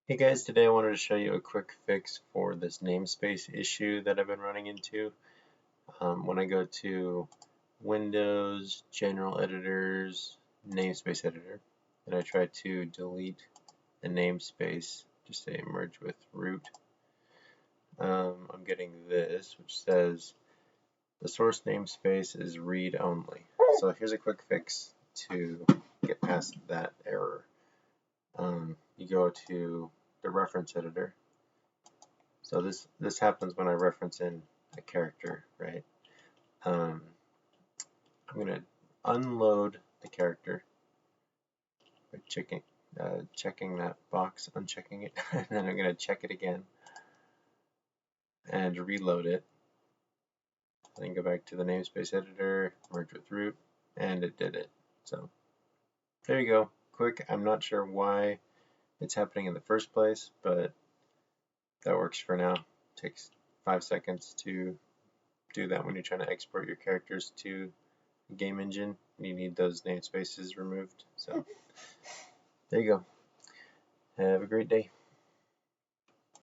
Hey guys, today I wanted to show you a quick fix for this namespace issue that I've been running into. When I go to Windows, General Editors, Namespace Editor, and I try to delete the namespace, just say merge with root, I'm getting this, which says the source namespace is read only. So here's a quick fix to get past that error. You go to the reference editor. So this happens when I reference in a character, right? I'm going to unload the character by checking that box, unchecking it, and then I'm going to check it again and reload it. Then go back to the namespace editor, merge with root, and it did it. So there you go. Quick. I'm not sure why it's happening in the first place, but that works for now. Takes 5 seconds to do that when you're trying to export your characters to a game engine. You need those namespaces removed. So there you go. Have a great day.